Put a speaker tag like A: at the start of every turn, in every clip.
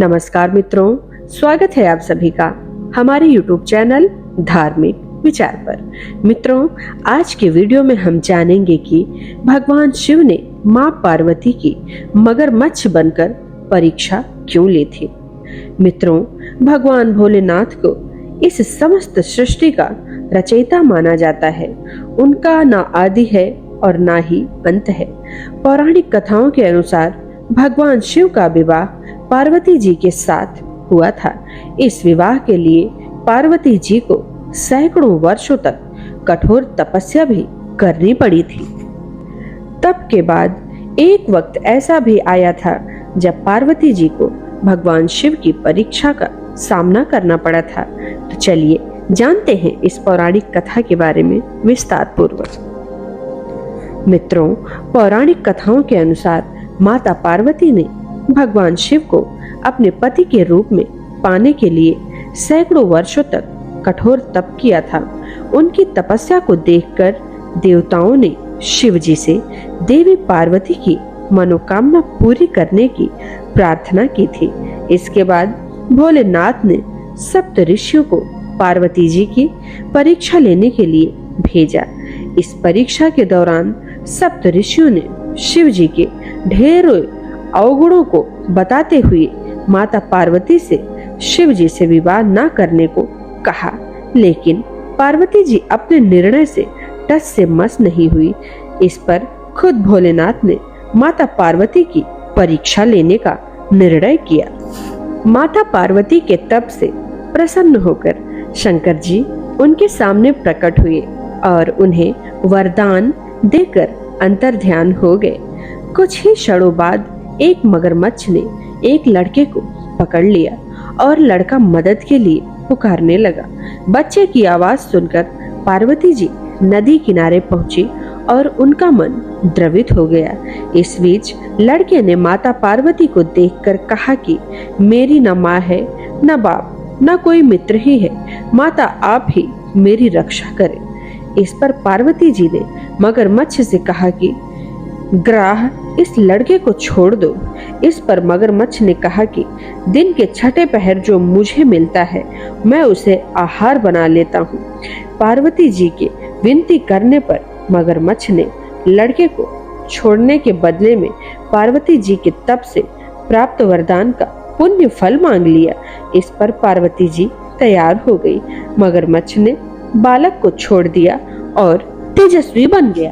A: नमस्कार मित्रों, स्वागत है आप सभी का हमारे YouTube चैनल धार्मिक विचार पर। मित्रों, आज के वीडियो में हम जानेंगे कि भगवान शिव ने मां पार्वती की मगरमच्छ बनकर परीक्षा क्यों ली थी। मित्रों, भगवान भोलेनाथ को इस समस्त सृष्टि का रचयिता माना जाता है। उनका ना आदि है और ना ही अंत है। पौराणिक कथाओं के अनुसार भगवान शिव का विवाह पार्वती जी के साथ हुआ था। इस विवाह के लिए पार्वती जी को सैकड़ों वर्षों तक कठोर तपस्या भी करनी पड़ी थी। तब के बाद एक वक्त ऐसा भी आया था जब पार्वती जी को भगवान शिव की परीक्षा का सामना करना पड़ा था। तो चलिए जानते हैं इस पौराणिक कथा के बारे में विस्तार पूर्वक। मित्रों, पौराणिक कथाओं के अनुसार माता पार्वती ने भगवान शिव को अपने पति के रूप में पाने के लिए सैकड़ों वर्षों तक कठोर तप किया था। उनकी तपस्या को देखकर देवताओं ने शिव जी से देवी पार्वती की मनोकामना पूरी करने की प्रार्थना की थी। इसके बाद भोलेनाथ ने सप्त ऋषियों को पार्वती जी की परीक्षा लेने के लिए भेजा। इस परीक्षा के दौरान सप्त ऋषियों ने शिव जी के ढेरों अवगुणों को बताते हुए माता पार्वती से शिव जी से विवाह न करने को कहा, लेकिन पार्वती जी अपने निर्णय से टस से मस नहीं हुई। इस पर खुद भोलेनाथ ने माता पार्वती की परीक्षा लेने का निर्णय किया। माता पार्वती के तप से प्रसन्न होकर शंकर जी उनके सामने प्रकट हुए और उन्हें वरदान देकर अंतर्ध्यान हो गए। कुछ ही क्षणों बाद एक मगरमच्छ ने एक लड़के को पकड़ लिया और लड़का मदद के लिए पुकारने लगा। बच्चे की आवाज सुनकर पार्वती जी नदी किनारे पहुंची और उनका मन द्रवित हो गया। इस बीच लड़के ने माता पार्वती को देखकर कहा कि मेरी न माँ है, न बाप, न कोई मित्र ही है। माता आप ही मेरी रक्षा करें। इस पर पार्वती जी ने मगरमच्छ से कहा कि ग्राह, इस लड़के को छोड़ दो। इस पर मगरमच्छ ने कहा कि दिन के छठे पहर जो मुझे मिलता है मैं उसे आहार बना लेता हूँ। पार्वती जी के विनती करने पर मगरमच्छ ने लड़के को छोड़ने के बदले में पार्वती जी के तप से प्राप्त वरदान का पुण्य फल मांग लिया। इस पर पार्वती जी तैयार हो गई। मगरमच्छ ने बालक को छोड़ दिया और तेजस्वी बन गया।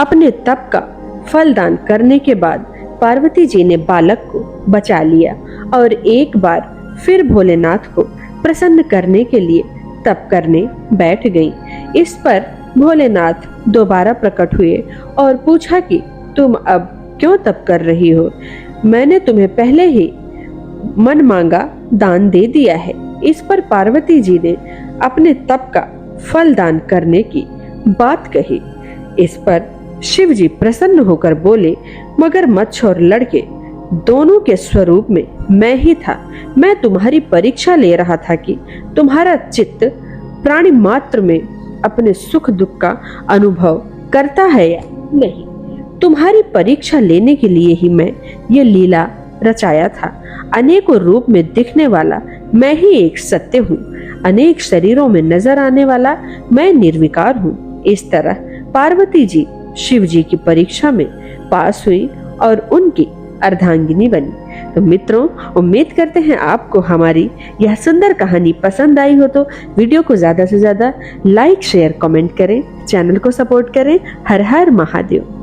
A: अपने तप का फलदान करने के बाद पार्वती जी ने बालक को बचा लिया और एक बार फिर भोलेनाथ को प्रसन्न करने के लिए तप करने बैठ गई। इस पर भोलेनाथ दोबारा प्रकट हुए और पूछा कि तुम अब क्यों तप कर रही हो? मैंने तुम्हें पहले ही मन मांगा दान दे दिया है। इस पर पार्वती जी ने अपने तप का फलदान करने की बात कही। इस पर शिव जी प्रसन्न होकर बोले, मगरमच्छ और लड़के दोनों के स्वरूप में मैं ही था। मैं तुम्हारी परीक्षा ले रहा था कि तुम्हारा चित्त प्राणी मात्र में अपने सुख दुख का अनुभव करता है या नहीं। तुम्हारी परीक्षा लेने के लिए ही मैं ये लीला रचाया था। अनेकों रूप में दिखने वाला मैं ही एक सत्य हूँ। अनेक शरीरों में नजर आने वाला मैं निर्विकार हूँ। इस तरह पार्वती जी शिव जी की परीक्षा में पास हुई और उनकी अर्धांगिनी बनी। तो मित्रों, उम्मीद करते हैं आपको हमारी यह सुंदर कहानी पसंद आई हो। तो वीडियो को ज्यादा से ज्यादा लाइक, शेयर, कमेंट करें। चैनल को सपोर्ट करें। हर हर महादेव।